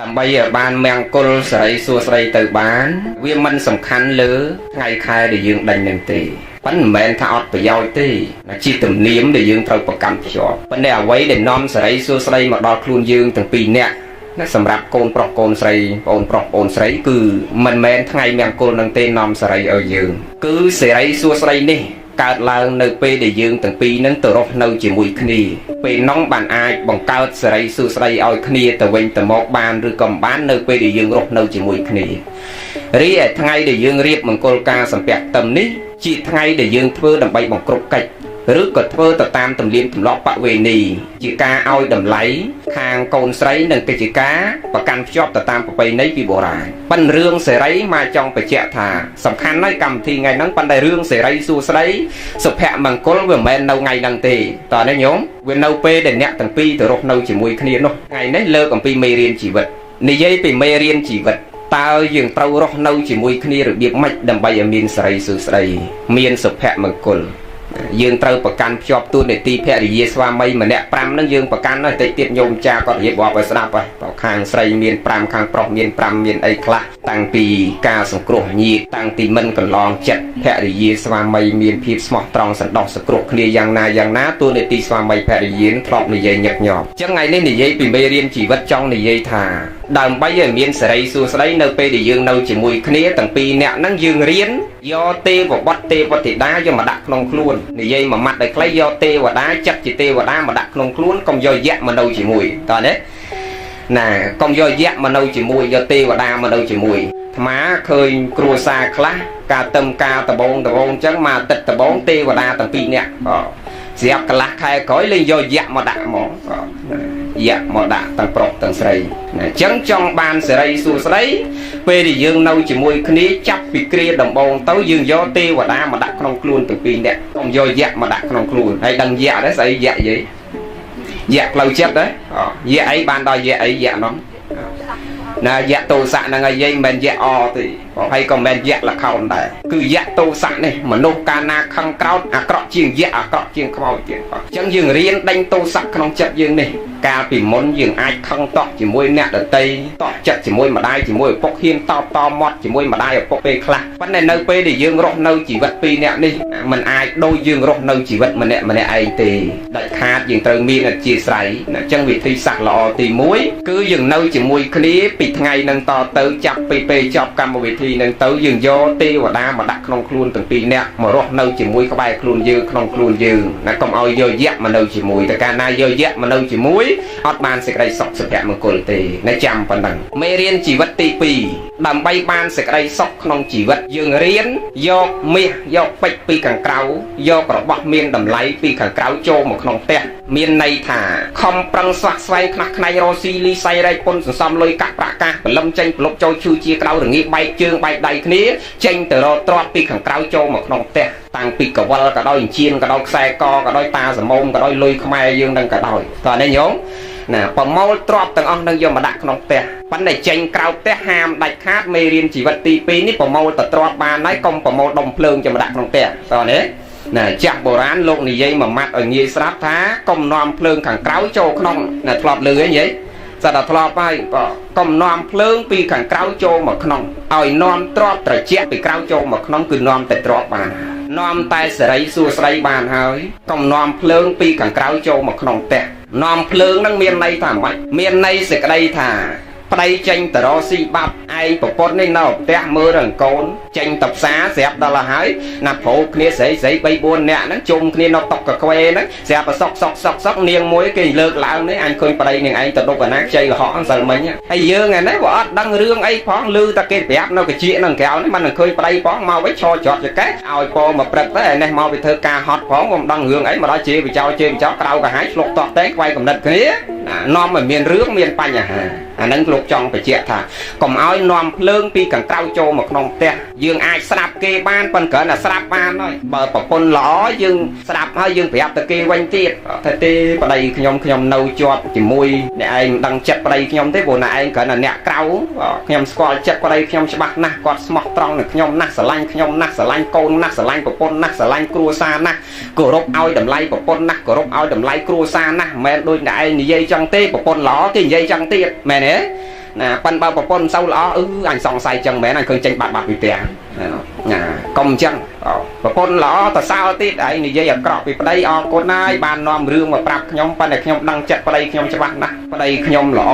ដើម្បីឲ្យបានមង្គលសិរីសួស្តីទៅបានវាមិនសំខាន់លើថ្ងៃខែដែលយើងដេញនឹងទេប៉ុន្តែមិនមែនថាអត់ប្រយោជន៍ទេជាទំនៀមដែលយើងត្រូវប្រកាន់ភ្ជាប់ប៉ុន្តែអ្វីដែលនាំសិរីសួស្តីមកដល់ខ្លួនយើងទាំងពីរនាក់ណាសម្រាប់កូនប្រុសកូនស្រីបងប្រុសបងស្រីគឺមិនមែនថ្ងៃមង្គលនឹងទេនាំសិរីឲ្យយើងគឺសិរីសួស្តីនេះកើតឡើងនៅពេលដែលយើងទាំងពីរនឹងទៅរស់នៅជាមួយគ្នាពេលនោះបានអាចបង្កើតសិរីសួស្តីឲ្យគ្នាទៅវិញទៅមកបានឬក៏មិនបាននៅពេលដែលយើងរស់នៅជាមួយគ្នារីឯថ្ងៃដែលយើងរៀបមង្គលការសម្ពាក់ផ្ទឹមនេះជាថ្ងៃដែលយើងធ្វើដើម្បីបង្គ្រប់កិច្ចឬក៏ធ្វើទៅតាមទំនៀមទម្លាប់បវេណីជាការឲ្យតម្លៃខាងកូនស្រីនិងកិច្ចការប្រកាន់ភ្ជាប់ទៅតាមប្រពៃណីពីបុរាណប៉ុន្តែរឿងសេរីមកចង់បញ្ជាក់ថាសំខាន់ណាស់កម្មវិធីថ្ងៃហ្នឹងប៉ុន្តែរឿងសេរីសួស្តីសុភមង្គលវាមិនមែននៅថ្ងៃហ្នឹងទេតើនេះញោមវានៅពេលដែលអ្នកទាំងពីរទៅរស់នៅជាមួយគ្នានោះថ្ងៃនេះលើកអំពីមេរៀនជីវិតនិយាយពីមេរៀនជីវិតតើយើងត្រូវរស់នៅជាមួយគ្នារបៀបម៉េចដើម្បីឲ្យមានសិរីសួស្តីមានសុភមង្គលយើងត្រូវប្រកាន់ភ្ជាប់ទូននីតិភរិយាស្វាមីម្នាក់5ហ្នឹងយើងប្រកាន់ហើយតិចទៀតញោមចាគាត់រៀបរាប់ឲ្យស្ដាប់ហើយខាងស្រីមាន5ខាងប្រុសមាន5មានអីខ្លះតាំងពីការសង្គ្រោះញាតិតាំងពីមិនកន្លងចិត្តភរិយាស្វាមីមានភាពស្មោះត្រង់សន្តោសសង្គ្រោះគ្នាយ៉ាងណាទូននីតិស្វាមីភរិយាធ្លាប់និយាយញឹកញាប់អញ្ចឹងថ្ងៃនេះនិយាយពីមេរៀនជីវិតចង់និយាយថាដើម្បីឲ្យមានសិរីសួស្តីនៅពេលដែលយើងនៅជាមួយគ្នាទាំងពីរនាក់ហ្នឹងយើងរៀនយកទេវបុត្រទេវធីតាយកមកដាក់ក្នុងខ្លួននិយាយមួយម៉ាត់ឲ្យខ្លីយកទេវតាចិត្តជាទេវតាមកដាក់ក្នុងខ្លួនកុំយកយៈមកនៅជាមួយតើណាណាកុំយកយៈមកនៅជាមួយយកទេវតាមកនៅជាមួយអាត្មាឃើញគ្រួសារខ្លះការតឹមការដបងអញ្ចឹងមកទឹកដបងទេវតាទាំងពីរនាក់ស្រាប់កន្លះខែក្រោយលេងយកយៈមកដាក់ហ្មងយៈមកដាក់ទាំងប្រុសទាំងស្រីអញ្ចឹងចង់បានសិរីសួស្តីពេលដែលយើងនៅជាមួយគ្នាចាប់ពីគ្រាដំបូងទៅយើងយកទេវតាមកដាក់ក្នុងខ្លួនទាំងពីរនាក់កុំយកយៈមកដាក់ក្នុងខ្លួនហើយដឹងយៈដែរស្អីយៈយីយៈផ្លូវចិត្តដែរយៈអីបានដល់យៈអីយៈនោះណាយៈទោសៈហ្នឹងហើយយីមិនមែនយៈអទេហើយក៏មិនមែនយៈលខោនដែរគឺយៈទោសៈនេះមនុស្សកាលណាខឹងក្រោធអាក្រក់ជាងយៈអាក្រក់ជាងខ្មោចទៀតអញ្ចឹងយើងរៀនដេញទោសៈក្នុងចិត្តយើងនេះកាលពីមុនយើងអាចខឹងតក់ជាមួយអ្នកដតីតក់ចិត្តជាមួយម្ដាយជាមួយឪពុកហ៊ានតមាត់ជាមួយម្ដាយឪពុកពេលខ្លះប៉ុន្តែនៅពេលដែលយើងរស់នៅជីវិតពីរនាក់នេះมันអាចដូចយើងរស់នៅជីវិតម្នាក់ឯងទេដាច់ខាតយើងត្រូវមានអធ្យាស្រ័យអញ្ចឹងវិធីសាស្ត្រល្អទី1គឺយើងនៅជាមួយគ្នាពីថ្ងៃនឹងតទៅចាប់ពីពេលចប់កម្មវិធីនឹងទៅយើងយកទេវតាមកដាក់ក្នុងខ្លួនទាំងពីរនាក់មករស់នៅជាមួយក្បែរខ្លួនយើងក្នុងខ្លួនយើងណាកុំឲ្យយកយៈមកនៅជាមួយតែកាលណាយកយៈមកនៅជាមួយអត់បានសេចក្តីសុខសុភមង្គលទេណាចាំប៉ុណ្ណឹងមេរៀនជីវិតទី2ដើម្បីបានសេចក្តីសុខក្នុងជីវិតយើងរៀនយកមាសយកពេជ្រពីខាងក្រៅយករបស់មានតម្លៃពីខាងក្រៅចូលមកក្នុងផ្ទះមានន័យថាខំប្រឹងស្វាក់ស្វែងខ្នះខ្នែងរកស៊ីលីសៃរែកពុនសន្សំលុយកាក់ប្រាក់កាសបលឹមចេញប្រឡប់ចូលឈឺជាក្រៅរងាបែកជើងបែកដៃគ្នាចេញទៅរកទ្រព្យពីខាងក្រៅចូលមកក្នុងផ្ទះតាំងពីកវលក៏ដោយជៀនក៏ដោយខ្សែកក៏ដោយតាសមុំក៏ដោយលុយខ្មែរយើងនឹងក៏ដោយតើនេះញោមណាប្រមូលទ្រព្យទាំងអស់នឹងយកមកដាក់ក្នុងផ្ទះប៉ុន្តែចេញក្រៅផ្ទះហាមដាច់ខាតមេរៀនជីវិតទី2នេះប្រមូលតែទ្រព្យបានហើយកុំប្រមូលដុំភ្លើងយកមកដាក់ក្នុងផ្ទះតើនេះណាចាស់បុរាណលោកនិយាយមួយម៉ាត់ឲ្យងាយស្រាប់ថាកុំនាំភ្លើងខាងក្រៅចូលក្នុងណាធ្លាប់លឺហីនិយាយស្ដាប់ធ្លាប់ហើយកុំនាំភ្លើងពីខាងក្រៅចូលមកក្នុងឲ្យនាំទ្រព្យត្រជាក់ពីក្រៅចូលមកក្នុងគឺនាំតែទ្រព្យបាននាំតែសេរីសួស្តីបានហើយកុំនាំភ្លើងពីខាងក្រៅចូលមកក្នុងផ្ទះនាំភ្លើងនឹងមានន័យថាម៉េចមានន័យសេចក្តីថាប្តីចេញទៅរកស៊ីបាប់ឯងប្រពន្ធនេះនៅផ្ទះមើលរងកូនចេញទៅផ្សារស្រាប់ដល់ហើយណាប្រូគ្នាស្រី3 4នាក់ហ្នឹងជុំគ្នានៅតុកកខ្វេហ្នឹងស្រាប់សុកនាងមួយគេលើកឡើងនេះអញឃើញប្តីនាងឯងទៅដុកកណាខ្ចីលហកអញ្សិលមិញហើយយើងឯនេះវាអត់ដឹងរឿងអីផងឮតែគេប្រាប់នៅកជានឹងក្រៅនេះមិនឃើញប្តីផងមកវិញឈរជាប់ចកេះឲ្យពមកព្រឹកទៅឯនេះមកវាធ្វើការហត់ផងមិនដឹងរឿងអីមកដល់ជេរចោលក្រៅកាហាយឆ្លុកតក់តែខ្វាយកំណត់គ្នានាំឲ្យមានរឿងមានបញ្ហាអានឹងលោកចង់បញ្ជាក់ថាកុំឲ្យនាំភ្លើងពីខាងក្រៅចូលមកក្នុងផ្ទះយើងអាចស្ដាប់គេបានប៉ុន្តែគ្រាន់តែស្ដាប់បានហើយបើប្រពន្ធល្អយើងស្ដាប់ហើយយើងប្រាប់ទៅគេវិញទៀតថាទេប្តីខ្ញុំនៅជាប់ជាមួយអ្នកឯងមិនដឹងចិត្តប្តីខ្ញុំទេព្រោះអ្នកឯងគ្រាន់តែអ្នកក្រៅខ្ញុំស្គាល់ចិត្តប្តីខ្ញុំច្បាស់ណាស់គាត់ស្មោះត្រង់នឹងខ្ញុំណាស់ស្រឡាញ់ខ្ញុំណាស់ស្រឡាញ់កូនណាស់ស្រឡាញ់ប្រពន្ធណាស់ស្រឡាញ់គ្រួសារណាស់គោរពឲ្យតម្លៃប្រពន្ធណាស់គោរពឲ្យតម្លៃគ្រួសារណាស់មិនមែនដូចអ្នកឯងនិយាយចឹងទេប្រពន្ធល្អគេនិយាយចឹងទៀតមែនទេ ប៉ិនបើប្រពន្ធសូវល្អអញសង្ស័យចឹងមែនអញឃើញចេញបាត់ពីផ្ទះកុំចឹងប្រពន្ធល្អតសើទៀតឯងនិយាយអាក្រក់ពីប្តីអរគុណហើយបាននាំរឿងមកប្រាប់ខ្ញុំប៉ុន្តែខ្ញុំដឹងចិត្តប្តីខ្ញុំច្បាស់ណាស់ប្តីខ្ញុំល្អ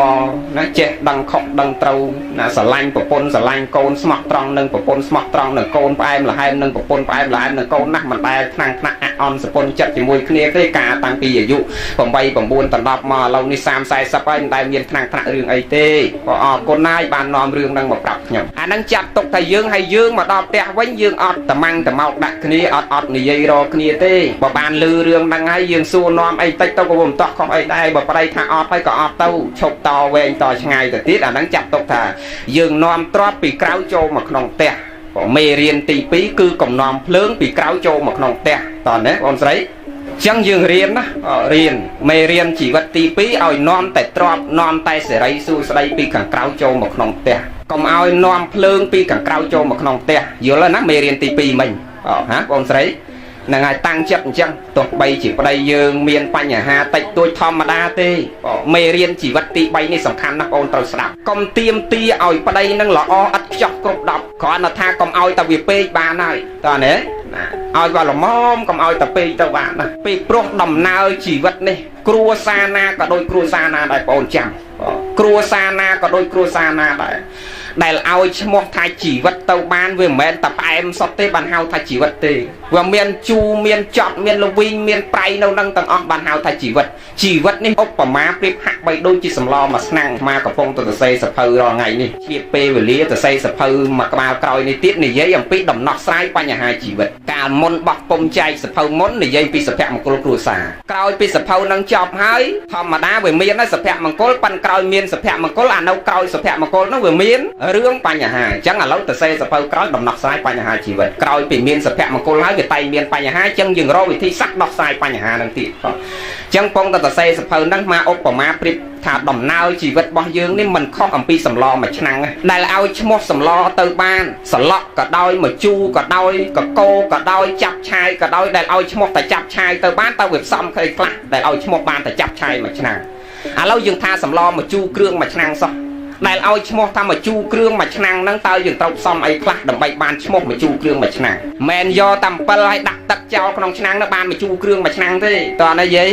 ណាចេះដឹងខុសដឹងត្រូវណាស្រឡាញ់ប្រពន្ធស្រឡាញ់កូនស្មោះត្រង់នឹងប្រពន្ធស្មោះត្រង់នឹងកូនផ្អែមល្ហែមនឹងប្រពន្ធផ្អែមល្ហែមនឹងកូនណាស់មិនដែលថ្នាំងថ្នាក់អន់សពន្ធចិត្តជាមួយគ្នាទេការតាំងពីអាយុ8 9 10មកឥឡូវនេះ30 40ហើយមិនដែលមានថ្នាំងថ្នាក់រឿងអីទេក៏អរគុណហើយបាននាំរឿងនឹងមកប្រាប់ខ្ញុំអានឹងចាត់ទុកថាយើងហើយយើងមកដល់ផ្ទះវិញយើងអត់ត្មាំងត្មោកដាក់គ្នាអត់និយាយរកគ្នាទេបើបានលឺរឿងហ្នឹងហើយយើងសួរនាំអីតិចទៅក៏មិនតោះខុសអីដែរបើប្តីថាអត់ហើយក៏អត់ទៅឈប់តវែងតឆ្ងាយទៅទៀតអាហ្នឹងចាត់ទុកថាយើងនាំទ្រព្យពីក្រៅចូលមកក្នុងផ្ទះមេរៀនទី2គឺកំណំភ្លើងពីក្រៅចូលមកក្នុងផ្ទះតើណាបងស្រីចឹងយើងរៀនណារៀនមេរៀនជីវិតទី2ឲ្យនាំតែទ្រព្យនាំតែសេរីសួស្តីពីខាងក្រៅចូលមកក្នុងផ្ទះកុំឲ្យនាំភ្លើងពីខាងក្រៅចូលមកក្នុងផ្ទះយល់ហើយណាមេរៀនទី2មិញហាបងស្រីនឹងឲ្យតាំងចិត្តអញ្ចឹងទោះបីជាប្តីយើងមានបញ្ហាតិចតួចធម្មតាទេមេរៀនជីវិតទី3នេះសំខាន់ណាស់បងត្រូវស្ដាប់កុំទៀមទាឲ្យប្តីនឹងល្អឥតខ្ចោះគ្រប់10គ្រាន់តែថាកុំឲ្យតែវាពេកបានហើយតើណាឲ្យវាល្មមកុំឲ្យតែពេកទៅបានណាពីព្រោះដំណើរជីវិតនេះគ្រួសារណាក៏ដូចគ្រួសារណាដែរបងចាំគ្រួសារណាក៏ដូចគ្រួសារណាដែរដែលឲ្យឈ្មោះថាជីវិតទៅបានវាមិនមែនតែផ្អែមសុទ្ធទេបានហៅថាជីវិតទេវាមានជូរមានចត់មានល្វីងមានប្រៃនៅនឹងទាំងអស់បានហៅថាជីវិតនេះឧបមាប្រៀបហាក់បីដូចជាសម្លមួយស្នាំងមកកំពុងទៅសរសេរសភៅរាល់ថ្ងៃនេះជាពេលវេលាសរសេរសភៅមួយក្បាលក្រោយនេះទៀតនិយាយអំពីដំណោះស្រាយបញ្ហាជីវិតកាលមុនបោះពុំចែកសភៅមុននិយាយពីសុភមង្គលគ្រួសារក្រោយពីសភៅនឹងចប់ហើយធម្មតាវាមានដែរសុភមង្គលប៉ាន់ក្រោយមានសុភមង្គលអានៅក្រោយសុភមង្គលនោះវាមានរឿងបញ្ហាអញ្ចឹងឥឡូវទៅសេសភៅក្រោយដំណោះស្រាយបញ្ហាជីវិតក្រោយពីមានសុភមង្គលហើយវាតែមានបញ្ហាអញ្ចឹងយើងរកវិធីសាស្ត្រដោះស្រាយបញ្ហានឹងទៀតអញ្ចឹងពងតែសេសភៅហ្នឹងមកឧបមាប្រៀបថាដំណើរជីវិតរបស់យើងនេះមិនខុសអំពីសម្លមួយឆ្នាំងដែលឲ្យឈ្មោះសម្លទៅបានសឡក់ក៏ដោយមកជូរក៏ដោយកកោក៏ដោយចាប់ឆាយក៏ដោយដែលឲ្យឈ្មោះតែចាប់ឆាយទៅបានតើវាផ្សំឃើញខ្លះដែលឲ្យឈ្មោះបានតែចាប់ឆាយមួយឆ្នាំងឥឡូវយើងថាសម្លមកជូរគ្រឿងមួយឆ្នាំងសោះដែលឲ្យឈ្មោះថាមកជូរគ្រឿងមួយឆ្នាំងហ្នឹងតើយើងត្រូវផ្សំអីខ្លះដើម្បីបានឈ្មោះមកជូរគ្រឿងមួយឆ្នាំងមិនយកតែអំពិលឲ្យដាក់ទឹកចោលក្នុងឆ្នាំងហ្នឹងបានមកជូរគ្រឿងមួយឆ្នាំងទេតើណាយាយ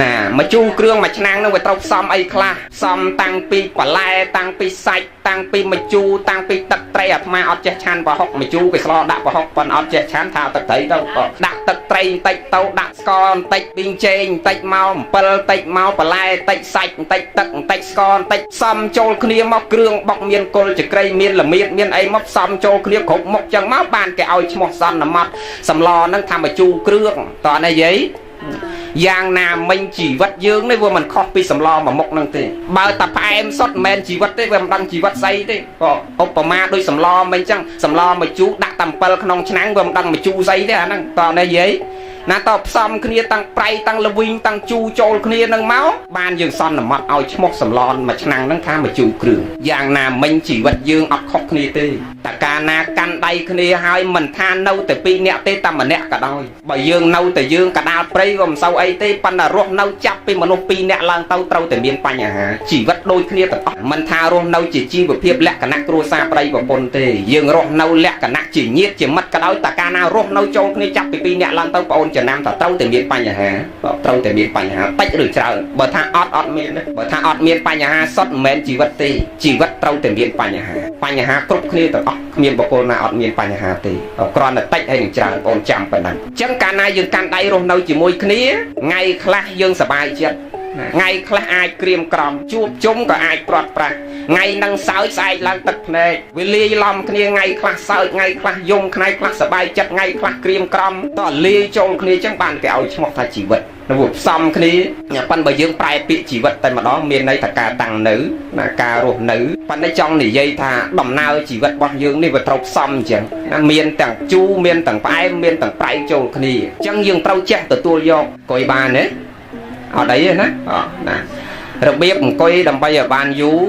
ណាមកជូរគ្រឿងមួយឆ្នាំងហ្នឹងវាត្រូវផ្សំអីខ្លះផ្សំតាំងពីបន្លែតាំងពីសាច់តាំងពីមកជូរតាំងពីទឹកត្រីអាត្មាអត់ចេះឆាន់ប្រហុកមកជូរគេស្លោដាក់ប្រហុកប៉ុន្តែអត់ចេះឆាន់ថាទឹកត្រីទៅដាក់ទឹកត្រីបន្តិចទៅដាក់ស្ករបន្តិចប៊ីងចេងបន្តិចមកអំពិលបន្តិចមកបន្លែបន្តិចសាច់បន្តិចទឹកបន្តិចស្ករបន្តិចផ្សំចូលគ្នាមកគ្រឿងបុកមានគល់ចក្រីមានល្មៀតមានអីមកផ្សំចូលគ្នាគ្រប់មុខចឹងមកបានគេឲ្យឈ្មោះសន្មត់សម្លហ្នឹងថាមកជូរគ្រឿងតើណាយាយយ៉ាងណាមិញជីវិតយើងនេះវាមិនខុសពីសម្លមួយមុខហ្នឹងទេបើតែផ្អែមសុទ្ធមិនមែនជីវិតទេវាមិនដឹងជីវិតស្អីទេក៏ឧបមាដូចសម្លមិញចឹងសម្លមកជូរដាក់តែអំពិលក្នុងឆ្នាំងវាមិនដឹងមកជូរស្អីទេអាហ្នឹងតើណាយាយណាតផ្សំគ្នាតាំងប្រៃតាំងល្វីងតាំងជូរចូលគ្នានឹងមកបានយើងសន្មត់ឲ្យឈ្មោះសម្លមួយឆ្នាំងហ្នឹងថាមកជូរគ្រឿងយ៉ាងណាមិញជីវិតយើងអត់ខុសគ្នាទេតែកាលណាកាន់ដៃគ្នាហើយមិនថានៅតែពីរនាក់ទេតែម្នាក់ក៏ដោយបើយើងនៅតែយើងកដាលព្រៃក៏មិនសូវអីទេប៉ុន្តែរស់នៅចាប់ពីមនុស្សពីរនាក់ឡើងទៅត្រូវតែមានបញ្ហាជីវិតដូចគ្នាទាំងអស់មិនថារស់នៅជាជីវភាពលក្ខណៈគ្រួសារប្តីប្រពន្ធទេយើងរស់នៅលក្ខណៈជាញាតិជាមិត្តក៏ដោយតែកាលណារស់នៅចូលគ្នាចាប់ពីពីរនាក់ឡើងទៅបងអូនចំណាំតត្រូវតែមានបញ្ហាត្រូវតែមានបញ្ហាតិចឬច្រើនបើថាអត់មានបើថាអត់មានបញ្ហាសុទ្ធមិនមែនជីវិតទេជីវិតត្រូវតែមានបញ្ហាគ្រប់គ្នាទាំងអស់គ្មានបុគ្គលណាអត់មានបញ្ហាទេគ្រាន់តែតិចហើយនឹងច្រើនបងចាំប៉ុណ្ណឹងអញ្ចឹងកាលណាយើងកាន់ដៃរស់នៅជាមួយគ្នាថ្ងៃខ្លះយើងសប្បាយចិត្តថ្ងៃខ្លះអាចក្រៀមក្រំជួបជុំក៏អាចព្រាត់ប្រាសថ្ងៃនឹងសើចស្អែកឡើងទឹកភ្នែកវាលាយឡំគ្នាថ្ងៃខ្លះសើចថ្ងៃខ្លះយំថ្ងៃខ្លះសប្បាយចិត្តថ្ងៃខ្លះក្រៀមក្រំតោះលាយចូលគ្នាចឹងបានគេឲ្យឈ្មោះថាជីវិតនៅផ្សំគ្នាប៉ុន្តែបើយើងប្រែពាក្យជីវិតតែម្ដងមានន័យថាការតាំងនៅការរស់នៅប៉ុន្តែចង់និយាយថាដំណើរជីវិតរបស់យើងនេះវាត្រូវផ្សំអញ្ចឹងមានទាំងជូរមានទាំងផ្អែមមានទាំងប្រៃចូលគ្នាអញ្ចឹងយើងត្រូវចេះទទួលយកក៏ឲ្យបានទេអត់អីទេណាណារបៀបអង្គុយដើម្បីឲ្យបានយូរ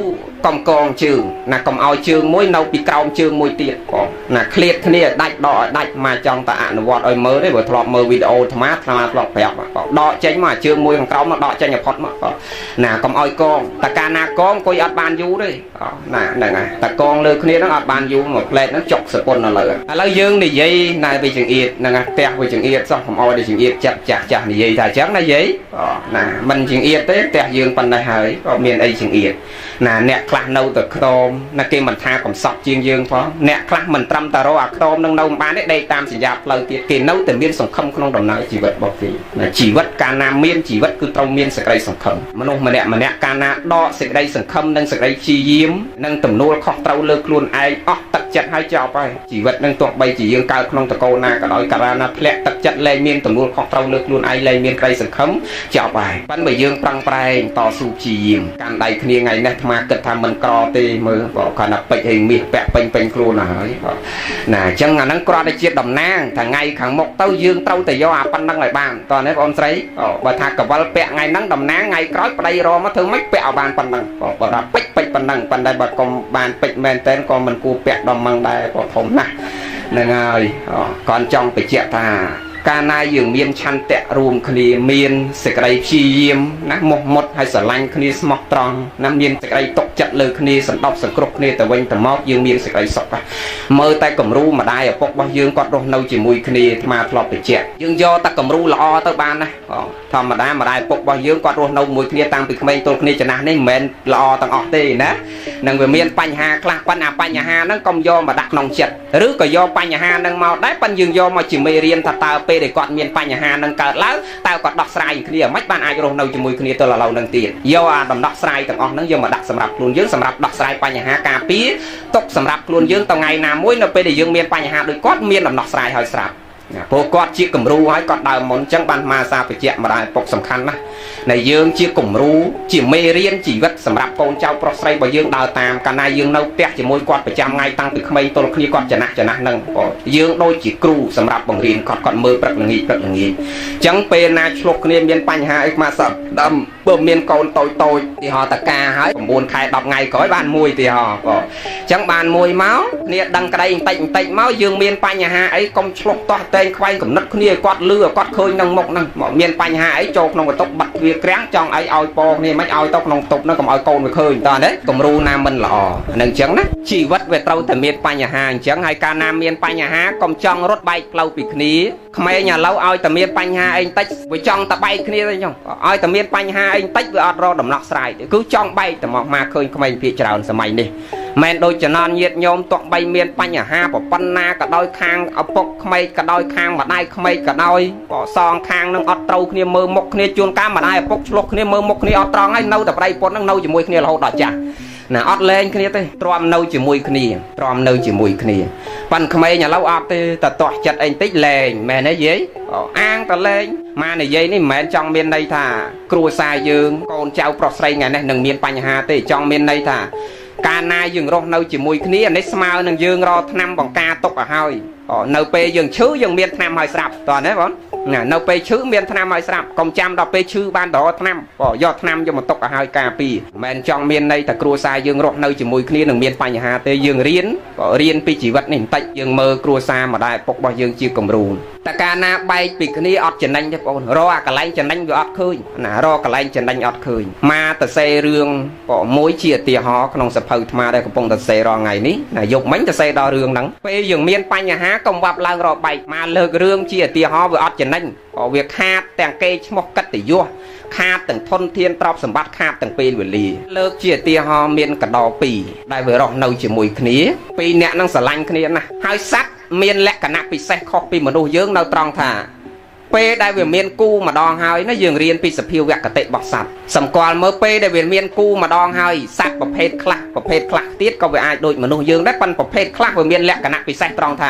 កំកងជើងណាកុំឲ្យជើងមួយនៅពីក្រោមជើងមួយទៀតបងណាឃ្លាតគ្នាដាច់ដកឲ្យដាច់មកចង់តែអនុវត្តឲ្យមើលទេបើធ្លាប់មើលវីដេអូអាត្មាធ្លាប់ប្រាប់បងដកចេញមកជើងមួយខាងក្រោមមកដកចេញឲ្យផុតមកបងណាកុំឲ្យកងតែកាលណាកងអង្គុយអត់បានយូរទេណាហ្នឹងហើយតែកងលើគ្នាហ្នឹងអត់បានយូរមួយផ្លែតហ្នឹងចុកសពុនឥឡូវយើងនិយាយណែវិចង្អៀតហ្នឹងផ្ទះវិចង្អៀតសោះកុំឲ្យវិចង្អៀតចាស់និយាយថាអញ្ចឹងណាយាយណាមិនចង្អៀតទេផ្ទះយើងប៉ុណ្ណេះហើយក៏មានអីចង្អៀតណាអ្នកខ្លះនៅតែខ្ទមណាគេមិនថាកំសត់ជាងយើងផងអ្នកខ្លះមិនត្រឹមតែរកអាខ្ទមនឹងនៅមិនបានទេដេកតាមសញ្ញាផ្លូវទៀតគេនៅតែមានសង្ឃឹមក្នុងដំណើរជីវិតរបស់គេណាជីវិតកាលណាមានជីវិតគឺត្រូវមានសេចក្តីសង្ឃឹមមនុស្សម្នាក់កាលណាដកសេចក្តីសង្ឃឹមនិងសេចក្តីព្យាយាមនិងទំនួលខុសត្រូវលើខ្លួនឯងអស់ទឹកចិត្តហើយចប់ហើយជីវិតនឹងទោះបីជាយើងកើតក្នុងតកូលណាក៏ដោយកាលណាធ្លាក់ទឹកចិត្តលែងមានទំនួលខុសត្រូវលើខ្លួនឯងលែងមានក្តីសង្ឃឹមចប់ហើយប៉ុន្តែបើយើងប្រឹងប្រែងតស៊ូព្យាយាមកាន់ដៃគ្នាថ្ងៃនេះអាត្មាគិតថាមិនក្រទេមើលបើគាត់ណាពេជ្រហើយមាសពាក់ពេញខ្លួនហើយណាអញ្ចឹងអាហ្នឹងគ្រាន់តែជាតំណាងថ្ងៃខាងមុខទៅយើងត្រូវតែយកអាប៉ុណ្្នឹងឲ្យបានតោះនេះបងស្រីបើថាកវលពាក់ថ្ងៃហ្នឹងតំណាងថ្ងៃក្រោយប្តីរមកធ្វើម៉េចពាក់ឲ្យបានប៉ុណ្្នឹងបើថាពេជ្រប៉ុណ្្នឹងប៉ុន្តែបើកុំបានពេជ្រមែនតែនក៏មិនគួរពាក់ដល់ម៉ងដែរក៏ធំណាស់ហ្នឹងហើយគាត់ចង់បញ្ជាក់ថាកាលណាយើងមានឆន្ទៈរួមគ្នាមានសេចក្តីព្យាយាមណាមុខមុតហើយស្រឡាញ់គ្នាស្មោះត្រង់ណាមានសេចក្តីទុកចិត្តលើគ្នាសន្តោសសង្គ្រោះគ្នាទៅវិញទៅមកយើងមានសេចក្តីសុខមើលតែគំរូម្ដាយឪពុករបស់យើងគាត់រស់នៅជាមួយគ្នាអាត្មាធ្លាប់បញ្ជាក់យើងយកតែគំរូល្អទៅបានណាធម្មតាម្ដាយឪពុករបស់យើងគាត់រស់នៅជាមួយគ្នាតាំងពីក្មេងទល់គ្នាចំណាស់នេះមិនមែនល្អទាំងអស់ទេណានឹងវាមានបញ្ហាខ្លះប៉ុន្តែបញ្ហាហ្នឹងកុំយកមកដាក់ក្នុងចិត្តឬក៏យកបញ្ហាហ្នឹងមកដែរប៉ុន្តែយើងយកមកជាមេរៀនថាតើពេលដែលគាត់មានបញ្ហានឹងកើតឡើងតើគាត់ដោះស្រាយគ្នាមិនបានអាចរស់នៅជាមួយគ្នាទៅឥឡូវនឹងទៀតយកអាដំណោះស្រាយទាំងអស់ហ្នឹងយកមកដាក់សម្រាប់ខ្លួនយើងសម្រាប់ដោះស្រាយបញ្ហាការពារទុកសម្រាប់ខ្លួនយើងទៅថ្ងៃណាមួយនៅពេលដែលយើងមានបញ្ហាដូចគាត់មានដំណោះស្រាយឲ្យស្រាប់ព្រោះគាត់ជាគំរូហើយគាត់ដើមមុនអញ្ចឹងបានមកសាបញ្ជាក់ម្ដាយឪពុកសំខាន់ណាស់ដែលយើងជាគំរូជាមេរៀនជីវិតសម្រាប់កូនចៅប្រុសស្រីរបស់យើងដើរតាមកាលណាយើងនៅផ្ទះជាមួយគាត់ប្រចាំថ្ងៃតាំងពីក្មេងទល់គ្នាគាត់ចំណាស់ហ្នឹងយើងដូចជាគ្រូសម្រាប់បង្រៀនគាត់មើលព្រឹកល្ងាចអញ្ចឹងពេលណាឆ្លុះគ្នាមានបញ្ហាអីមកសត្វដើមបើមានកូនតូចទីហោតកាហើយ9ខែ10ថ្ងៃក្រោយបានមួយទីហោអញ្ចឹងបានមួយមកគ្នាដឹងក្តីបន្តិចមកយើងមានបញ្ហាអីកុំឆ្លុះតោះតែខ្វែងកំណត់គ្នាគាត់លឺគាត់ឃើញនឹងមុខហ្នឹងមានបញ្ហាអីចូលក្នុងបន្ទប់បាត់វាក្រាំងចង់អីឲ្យពងគ្នាមិនឲ្យទៅក្នុងបន្ទប់ហ្នឹងកុំឲ្យកូនវាឃើញតើណាគំរូណាមិនល្អហ្នឹងអញ្ចឹងណាជីវិតវាត្រូវតែមានបញ្ហាអញ្ចឹងហើយកាលណាមានបញ្ហាកុំចង់រត់បែកផ្លូវពីគ្នាក្មេងឥឡូវឲ្យតែមានបញ្ហាអីបន្តិចវាចង់តែបែកគ្នាទេចឹងឲ្យតែមានបញ្ហាអីបន្តិចវាអត់រកដំណោះស្រាយទេគឺចង់បែកតែមកឃើញក្មេងភាគច្រើនសម័យនេះមែនដូចចំណនញាតញោមទោះបីមានបញ្ហាប៉ុណ្ណាក៏ដោយខាងឪពុកក្មេកក៏ដោយខាងម្ដាយក្មេកក៏ដោយសងខាងនឹងអត់ត្រូវគ្នាមើលមុខគ្នាជួនកាលម្ដាយឪពុកឆ្លោះគ្នាមើលមុខគ្នាអត់ត្រង់ហើយនៅតែប្តីប្រពន្ធនឹងនៅជាមួយគ្នារហូតដល់ចាស់ណាអត់លែងគ្នាទេទ្រាំនៅជាមួយគ្នាប៉ុន្តែក្មេងឥឡូវអត់ទេតទាស់ចិត្តអីបន្តិចលែងមែនទេយាយអាងតលែងមកនិយាយនេះមិនមែនចង់មានន័យថាគ្រួសារយើងកូនចៅប្រុសស្រីថ្ងៃនេះនឹងមានបញ្ហាទេចង់មានន័យថាកាលណាយើងរស់នៅជាមួយគ្នានេះស្មើនឹងយើងរកថ្នាំបង្ការទុកឲ្យហើយនៅពេលយើងឈឺយើងមានថ្នាំឲ្យស្រាប់តើណាបងនៅពេលឈឺមានថ្នាំឲ្យស្រាប់កុំចាំដល់ពេលឈឺបានដល់ថ្នាំយកថ្នាំយកមកទុកឲ្យហើយការពារមិនមែនចង់មានន័យថាគ្រួសារយើងរស់នៅជាមួយគ្នានឹងមានបញ្ហាទេយើងរៀនពីជីវិតនេះបន្តិចយើងមើលគ្រួសារម្ដាយឪពុករបស់យើងជាគំរូតែកាលណាបែកពីគ្នាអត់ចំណេញទេបងរកអាកន្លែងចំណេញវាអត់ឃើញណារកកន្លែងចំណេញអត់ឃើញមកតសេរឿងមួយជាឧទាហរណ៍ក្នុងសភៅថ្មដែលកំពុងតសេរាល់ថ្ងៃនេះណាយកមិញតសេដល់រឿងហ្នឹងពេលយើងមានបញ្ហាកុំវាប់ឡើងរកបែកមកលើករឿងជាឧទាហរណ៍វាអត់ចំណេញវាខាតទាំងគេឈ្មោះកិត្តិយសខាតទាំងធនធានទ្រព្យសម្បត្តិខាតទាំងពេលវេលាលើកជាឧទាហរណ៍មានកដោ2ដែលវារស់នៅជាមួយគ្នា2នាក់នឹងស្រឡាញ់គ្នាណាស់ហើយសត្វមានលក្ខណៈពិសេសខុសពីមនុស្សយើងនៅត្រង់ថាពេលដែលវាមានគូម្ដងហើយណាយើងរៀនពីសភាវគតិរបស់សត្វសម្គាល់មើលពេលដែលវាមានគូម្ដងហើយសត្វប្រភេទខ្លះទៀតក៏វាអាចដូចមនុស្សយើងដែរប៉ុន្តែប្រភេទខ្លះវាមានលក្ខណៈពិសេសត្រង់ថា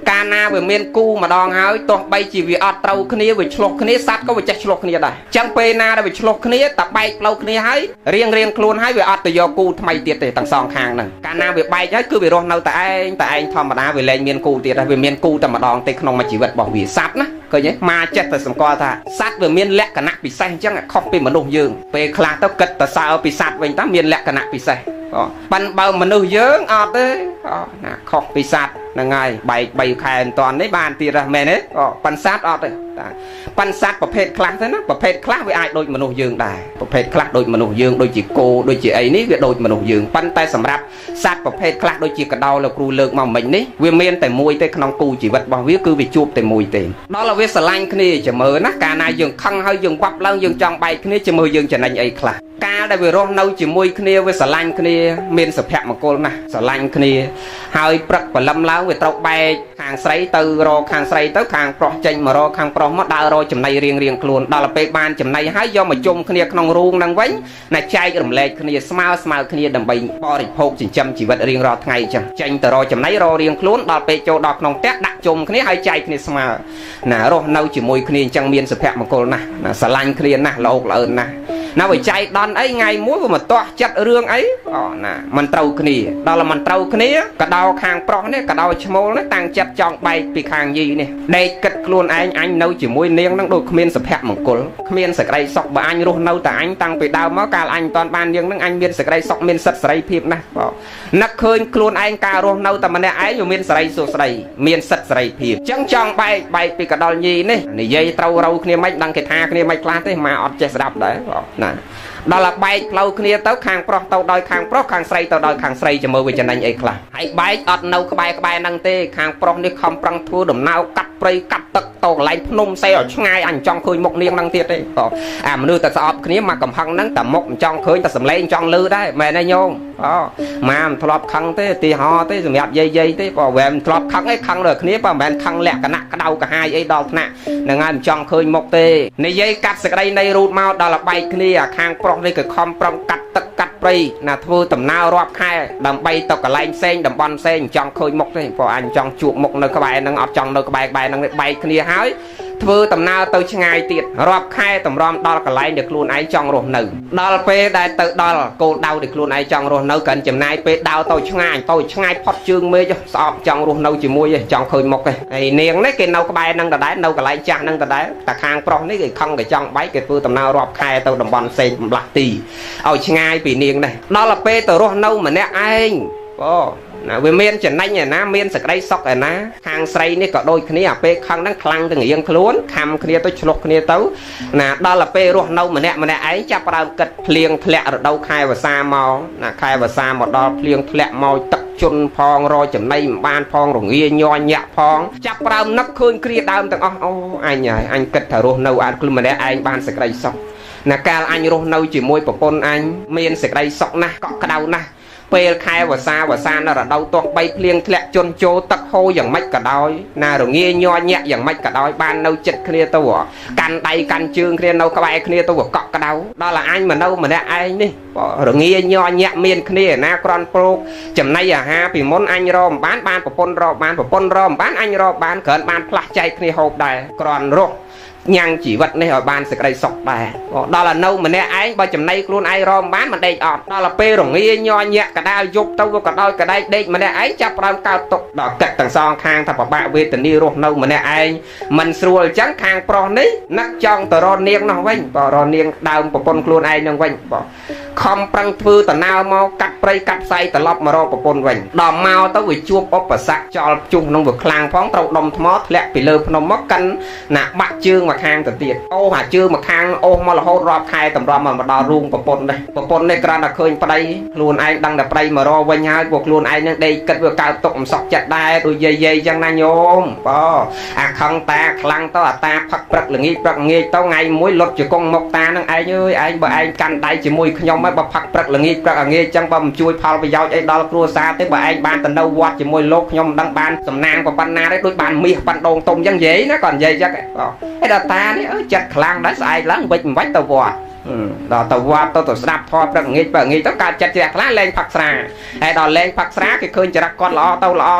កាលណាវាមានគូម្ដងហើយទោះបីជាវាអត់ត្រូវគ្នាវាឆ្លោះគ្នាសត្វក៏វាចេះឆ្លោះគ្នាដែរអញ្ចឹងពេលណាដែលវាឆ្លោះគ្នាតែបែកផ្លូវគ្នាហើយរៀងខ្លួនហើយវាអត់ទៅយកគូថ្មីទៀតទេទាំងសងខាងហ្នឹងកាលណាវាបែកហើយគឺវារស់នៅតែឯងធម្មតាវាលែងមានគូទៀតហើយវាមានគូតែម្ដងទេក្នុងមួយជីវិតរបស់វាសត្វណាឃើញទេមកចេះតែសម្គាល់ថាសត្វវាមានលក្ខណៈពិសេសអញ្ចឹងខុសពីមនុស្សយើងពេលខ្លះទៅគិតតែសើពីសត្វវិញតាមានលក្ខណៈពិសេស Bắn bao mà nuôi dưỡng ọt đấy khóc bị sạt là ngày bảy khai toàn đấy bàn tiền ra mẹ đấy bắn sát ọt đấy bắn sátประเภท class thế nó ประเภท class với ai đôi mà nuôi dưỡng đài ประเภท class đôi mà nuôi dưỡng đôi chỉ cô đôi chỉ ấy ní việc đôi mà nuôi dưỡng bắn tay sầm rạp sát ประเภท class đôi chỉ cả đau là cù lược mà mình ní vì miên tại mùi tây không cù chỉ vật bảo viết cứ bị chụp tại mùi tiền đó là viết slang cái này chỉ mờ nát cả này dừng khăng hơi dừng quặp lăng dừng trong bay cái này chỉ mờ dừng trở thành ấy class ca đây về rong nâu chỉ mùi cái này với slang cái này miên sập hẹp mà cô nè slang cái này hơi bật và lâm láo về tàu bay hàng sấy từ ro hàng sấy tới hàng pro chanh mà ro hàng pro mất đau rồi chấm này riêng luôn đó là pe ban chấm này hái do mà chung cái này không ruộng đang vánh này chai cái đầm lệ cái này smile cái này đầm bay bo thì hộp chỉ chấm chỉ vật riêng ro ngày chấm chanh từ ro chấm này ro riêng luôn đó pe châu đọt nòng tét đặt chung cái này hai chai cái này smile nè ro nâu chỉ mùi cái này chẳng miên sập hẹp mà cô nè slang cái này nè lộc là ơn nè nào phải chạy đòn ấy ngày muối mà toa chặt rương ấy nè mình trâu cái này đó là mình trâu cái này cả đau hàng pro này cả đau chmol nó tăng chặt chọn bay bị hàng gì nè đây cất luôn anh nấu chỉ muối niêng nó đôi miên sập hẹp mỏng cồn miên sợi cây sọc bà anh luôn nấu tại anh tăng bị đau máu cả anh toàn ban nhưng nó anh miên sợi cây sọc miên sật sợi phim nè nắc khơi luôn anh cả luôn nấu tại mình này ấy dùng miên sợi sụt sợi miên sật sợi phim chẳng chọn bay bị cả đòn gì nè này dây trâu râu kia mấy đăng cái tha kia mấy class thế mà ọt chết đập đấy nè đó là bay lâu kia tới hàng pro tàu đôi hàng pro hàng xây tàu đôi hàng xây cho mơ về chân anh ấy là hãy bay ọt nâu cái bay năng tê hàng pro đi không prăng thua đầm nào cắt prey cắt tật tàu lại nôm xe ở ngay anh trong khơi một niên năng tiệt đấy mà đưa ta ọt kia mà cầm hăng nắng tầm một trong khơi ta sầm lấy trong lư đấy mẹ này nhôm mà thọp khăng thế thì họ thế rồi mẹ dây thế bỏ về thọp khăng ấy khăng rồi kia mà mẹ khăng lẹ cả nặng cả đầu cả hai ấy đau nè là ngay trong khơi một tê này dây cắt sợi đây này rụt mau đó là bay kia hàng pro đây cái không prong cắt tất cắt prey là thưa tầm nào rọp khai đầm bay tàu cả lạnh sen đầm bon sen trong khơi một thế bỏ anh trong chuột một nơi các bạn đang ọt trong nơi các bạn đang bay kia hái thưa tầm nào tôi ngay tiệt rọp khai tầm rom đó cả lạnh được luôn ấy trong rồi nữ đó là pe đại tự đó là cô đau được luôn ấy trong rồi nữ cần chừng này pe đau tôi ngay phật chương mê cho sọp trong rồi nâu chỉ mua trong khơi một cái niềng đấy cái nâu các bạn đang đá nâu cả lạnh chang đang đá ta hàng pro đấy cái không cái trong bãi cái thưa tầm nào rọp khai tôi đầm bon sen lạc tì ở ngay bị niềng này đó là pe từ rồi nâu mà nè anh vì miên chẳng nãy nhà ná miên sạc đây sọc ở ná hàng xây này có đôi kia pe khăng đang khăng từ nghiêng luôn khăm kia tôi chụp kia tấu nè đó là pe ruột nâu mà nè ấy chắp vào cật liền lẹ ở đâu khai và xa màu nè khai và xa một đo liền lẹ màu tập chun phong rồi chấm này ban phong rồi nghe nho nhẹ phong chắp vào nắp khơi kia đau từng anh nhỉ anh cật thở ruột nâu anh cứ mà nè anh ban sạc đây sọc nè ca anh ruột nâu chỉ môi của con anh miên sạc đây sọc nè có cái đầu nè pe khai và xa nó là đâu toàn bay liền lẹ chôn chô tắc hô dạng mách cả đôi nà rồi nghe nho nhẹ dạng mách cả đôi ban nâu chật kia tôi căn tay căn chương kia nâu các bạn kia tôi cọ cái đâu đó là anh mà nâu mà nè anh đi rồi nghe nho nhẹ miên kia na con pro chấm này ha vì món anh rom bán ban của pon rom bán anh rom bán cỡ bán plak chay kia hộp đài còn rồi nhang chỉ vật này ở ban sẽ đây sọc bài đó là nâu mà nè anh bao chấm này luôn ai rom bán mà đây ọt đó là pe rồi nghe nho nhẹ cả đai dục tao vô cả đôi cả đây đây mà nè ấy chắp ram cao tục đó cật tầng son khang thằng bà về tình yêu rồi nâu mà nè anh mình xuôi trắng khang pro đấy nắc trong tờ ron niêng nó vinh bỏ ron niêng đào một con luôn ai nó vinh bỏ không prăng thư tờ nào mau cắt prey cắt say tờ lọc mà ro một con vinh đò mau tao bị chuột ốp và sạc cho chung nông vực khang phóng tàu đom mót lẹ bị lơ nó mất canh nè bạc chương mà khang từ tiệt ô hả chưa mà khang ô mà là hốt rọp khai tầm rọp mà đo ruộng bộ pôn đây ra là khơi vào đây luôn ai đang đập đây mà ro với nhau buộc luôn ai đang đây cất vừa cao tụng sọc chặt đai rồi dây chẳng na nhôm không ta khăng tao ta phật bật là nghi tao ngày muối lột chỉ con mộc ta năng ai ơi ai bởi ai căn tay chỉ mùi nhom mới bật phật bật là nghi chẳng bầm chui phao bây giờ ai đó cua xa tới bởi anh ban tận đâu quạt chỉ mùi lột nhom đang ban sầm nang và ban na đấy đôi bàn mì ban đồn tôm dân dễ nó còn dây chắc cái đó ta đấy chặt khlang đã sai lắm vịnh vách tàu vọt đó tàu vọt tàu snap thò bật nghi tất cả chặt chặt lá lên phật xà hay đó lên phật xà cái khơi chặt con lọ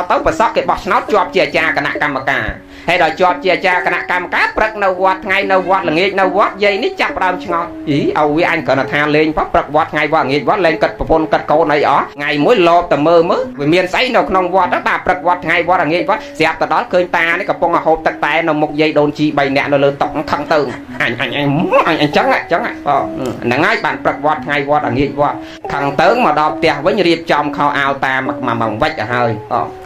tàu và sót cái bọt nó chọp chia cha cả nạ cam cả hay đó chọp chia cha cả nạ cam cá bật nâu vọt ngay nâu vọt là nghi nâu vọt dây nít chặt đau ngon ý âu với anh cỡ là tha lên phật bật vọt ngay vọt nghi vọt lên cật phôn cật câu này ó ngày mỗi lô tầm mơ mới vì miền sấy nó không vọt đó ta bật vọt ngay vọt là nghi vọt dẹp từ đó khơi ta đấy cả phong hộp tật tay nó một dây đồn chi bày nẹt nó lên tổng thằng tường anh trắng ạ ហ្នឹងហើយបានព្រឹកវត្តថ្ងៃវត្តអាងាចវត្តខាងទៅមកដល់ផ្ទះវិញរៀបចំខោអាវតាមកវិចទៅហើយ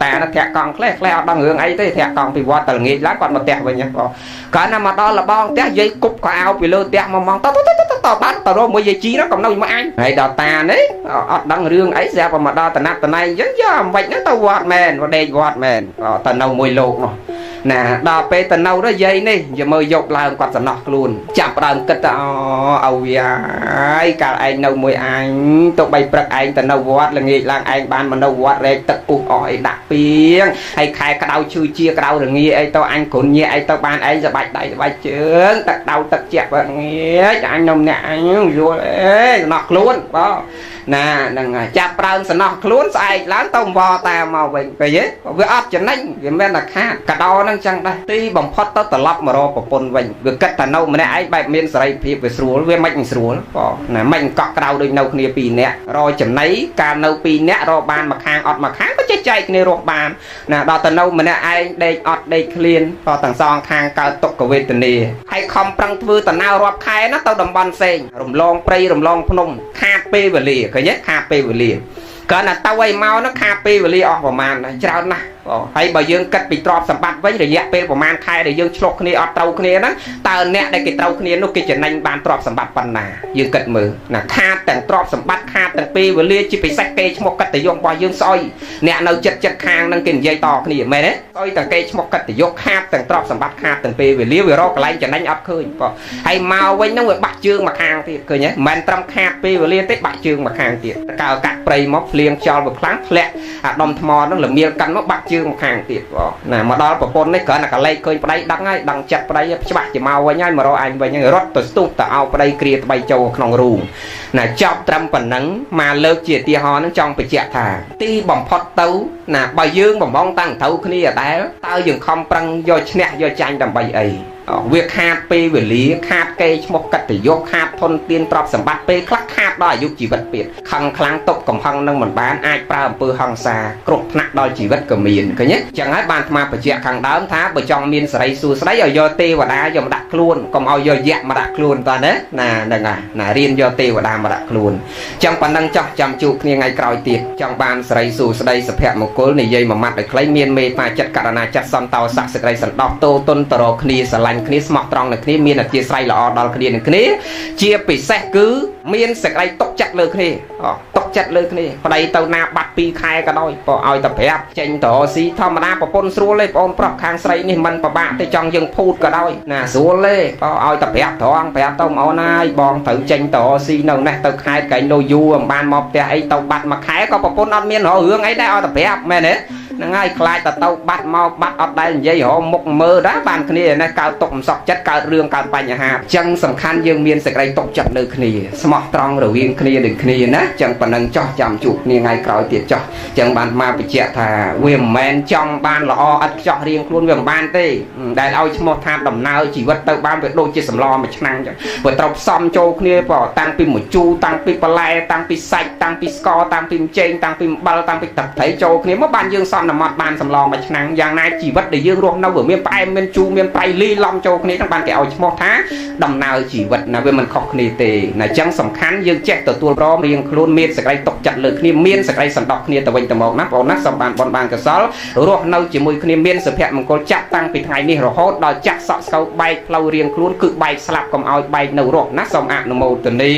តានោះធាក់កង់ខ្លះអត់ដឹងរឿងអីទេធាក់កង់ពីវត្តទៅល្ងាចឡើងគាត់មកផ្ទះវិញគាត់ណាមកដល់លបងផ្ទះយាយគប់ខោអាវពីលើផ្ទះមកមកតបានតរមួយយាយជីនោះកំណៅមកអញហើយដល់តានេះអត់ដឹងរឿងអីស្រាប់តែមកដល់តំណាត់តំណែងអញ្ចឹងយកអាវិចហ្នឹងទៅវត្តមែនដេកវត្តមែនទៅនៅមួយលោកនោះណាដល់ពេលទៅនៅទៅយាយនេះយកមើលយកឡើងគាត់សំណោះខ្លួនចាប់ដើមគិតទៅអូវាហើយកាលឯងនៅមួយអញទៅបីព្រឹកឯងទៅនៅវត្តល្ងាចឡើងឯងបានមកនៅវត្តរែកទឹកពុះអស់អីដាក់ពីងហើយខែក្តៅឈឺជាក្តៅរងាអីទៅអញគ្រុនញៀអីទៅបានឯងសបាច់ដៃសបាច់ជើងទឹកដៅទឹកជាក់បើងាយអញនៅម្នាក់អញយល់អេសំណោះខ្លួនបងណាហ្នឹងហើយចាប់ប្រើសំណោះខ្លួនស្អែកឡើងទៅវល់តាមកវិញឃើញទេវាអត់ចំណេញវាមិនតែខាតកដោហ្នឹងចឹងដែរទីបំផុតទៅត្រឡប់មករកប្រពន្ធវិញវាគិតតែនៅម្នាក់ឯងបែបមានសេរីភាពវាស្រួលវាមិនស្រួលបងណាមិនកក់ក្រៅដូចនៅគ្នា2នាក់រកចំណៃកាលនៅ2នាក់រកបានមួយខាងអត់មួយខាងក៏ចេះចែកគ្នារកបានណាដល់ទៅនៅម្នាក់ឯងដេកអត់ដេកឃ្លានក៏ទាំងសងខាងកើតទុក្ខវេទនាហើយខំប្រឹងធ្វើតំណើររាប់ខែណាទៅតំបន់ផ្សេងរំលងព្រៃរំលងភ្នំខាតពេលវេលាឃើញទេខាតពេលវេលាគាត់ណាទៅឲ្យមកនោះខាតពេលវេលាអស់ប្រហែលច្រើនណាស់ហើយបើយើងគិតពីទ្រព្យសម្បត្តិវិញរយៈពេលប្រហែលខែដែលយើងឆ្លុះគ្នាអត់ត្រូវគ្នាហ្នឹងតើអ្នកដែលគេត្រូវគ្នានោះគេចំណេញបានទ្រព្យសម្បត្តិប៉ុណ្ណាយើងគិតមើលណាខាតទាំងទ្រព្យសម្បត្តិខាតទាំងពេលវេលាជាពិសេសគេឈ្មោះកិត្តិយសរបស់យើងស្អុយអ្នកនៅចិត្តខាងហ្នឹងគេនិយាយតគ្នាមែនទេស្អុយទាំងគេឈ្មោះកិត្តិយសខាតទាំងទ្រព្យសម្បត្តិខាតទាំងពេលវេលាវារកកន្លែងចំណេញអត់ឃើញបងហើយមកវិញហ្នឹងវាបាក់ជើងមកខាងទៀតឃើញទេមិនមែនត្រឹមខាតពេលវេលាទេបាក់ជើងមកខាងទៀតកាលកាក់ព្រៃមកភ្លៀងខ្យល់វាខ្លាំងធ្លាក់អាដុំថ្មហ្នឹងល្មៀលកាន់មកបាក់ជើងមកខាងទៀតណាមកដល់ប្រពន្ធនេះគ្រាន់តែកលែកឃើញប្តីដឹងហើយដឹងចិត្តប្តីច្បាស់ជាមកវិញហើយមករកអញវិញហើយរត់ទៅស្ទុះទៅឲ្យប្តីគ្រាត្បៃចូលក្នុងរូងណាចប់ត្រឹមប៉ុណ្ណឹងមកលើកជាឧទាហរណ៍ហ្នឹងចង់បញ្ជាក់ថាទីបំផុតទៅណាបើយើងបំងតាំងត្រូវគ្នាដដែលតើយើងខំប្រឹងយកឈ្នះយកចាញ់ដើម្បីអីវាខាតពេលវេលាខាតគេឈ្មោះកិត្តិយសខាតធនធានទ្រព្យសម្បត្តិពេលខ្លះខាតដល់អាយុជីវិតទៀតខឹងខ្លាំងទុកកំហឹងនឹងមិនបានអាចប្រើអំពើហិង្សាគ្រោះថ្នាក់ដល់ជីវិតក៏មានឃើញទេចឹងហើយបានអាត្មាបញ្ជាក់ខាងដើមថាបើចង់មានសេរីសួស្តីឲ្យយកទេវតាយកមកដាក់ខ្លួនកុំឲ្យយកយក្សមកដាក់ខ្លួនតើណាហ្នឹងហើយណារៀនយកទេវតាមកដាក់ខ្លួនចឹងប៉ុណ្ណឹងចោះចាំជួបគ្នាថ្ងៃក្រោយទៀតចង់បានសេរីសួស្តីសុភមង្គលនិយាយមួយម៉ាត់ឲ្យខ្លីមានមេត្តាចិត្តករុណាចិត្តសន្តោស័ក្តិសេចក្តីសន្តោសទោទុនតរគ្នាស្រឡាញ់គ្នាស្មោះត្រង់នឹងគ្នាមានអធិស្ឋានល្អដល់គ្នានឹងគ្នាជាពិសេសគឺមានសេចក្តីទុកចិត្តលើគ្នាទុកចិត្តលើគ្នាប្តីទៅណាបាត់2ខែក៏ដោយក៏ឲ្យតែប្រាប់ចេញទៅស៊ីធម្មតាប្រពន្ធស្រួលទេបងប្រុសខាងស្រីនេះមិនពិបាកទេចង់យើងភូតក៏ដោយណាស្រួលទេក៏ឲ្យតែប្រាប់ត្រង់ប្រាប់ទៅអូនហើយបងត្រូវចេញទៅស៊ីនៅនេះទៅខេត្តកែងលូយូមិនបានមកផ្ទះអីទៅបាត់មួយខែក៏ប្រពន្ធអត់មានរឿងអីដែរឲ្យតែប្រាប់មែនទេហ្នឹងហើយខ្លាចទៅបាត់មកបាត់អត់ដែលនិយាយរមុខមើលដែរបានគ្នាណាកើតទុកមិនសក់ចិត្តកើតរឿងកើតបញ្ហាអញ្ចឹងសំខាន់យើងមានសេចក្តីទុកចិត្តលើគ្នាស្មោះត្រង់រវាងគ្នានឹងគ្នាណាអញ្ចឹងប៉ុណ្ណឹងចោះចាំជួបគ្នាថ្ងៃក្រោយទៀតចោះអញ្ចឹងបានមកបញ្ជាក់ថាវាមិនមែនចង់បានល្អឥតខ្ចោះរៀងខ្លួនវាមិនបានទេដែលឲ្យឈ្មោះថាដំណើរជីវិតទៅបានវាដូចជាសម្លមួយឆ្នាំអញ្ចឹងវាត្រូវផ្សំចូលគ្នាព្រោះតាំងពីមួយជូរតាំងពីបន្លែតាំងពីសាច់តាំងពីស្ករតាំងពីម្ជែងតាំងពីអំបិលតាំងពីទឹកត្រីចូលគ្នាមកបានយើងសន្មត់បានសម្លមួយឆ្នាំយ៉ាងណាជីវិតដែលយើងរស់នៅវាមានផ្អែមមានជូរមានប្រៃលីឡំចូលគ្នាទាំងបានគេឲ្យឈ្មោះថាដំណើរជីវិតណាវាមិនខុសគ្នាទេណាអញ្ចឹងសំខាន់យើងចេះទទួលព្រមរៀងខ្លួនមានសេចក្តីទុកចិត្តលើគ្នាមានសេចក្តីសន្តោសគ្នាទៅវិញទៅមកណាបងប្អូនណាសូមបានបនបានកសលរស់នៅជាមួយគ្នាមានសុភមង្គលចាក់តាំងពីថ្ងៃនេះរហូតដល់ចាក់សក់ស្កូវបែកផ្លូវរៀងខ្លួនគឺបែកស្លាប់កុំឲ្យបែកនៅរស់ណាសូមអនុមោទនា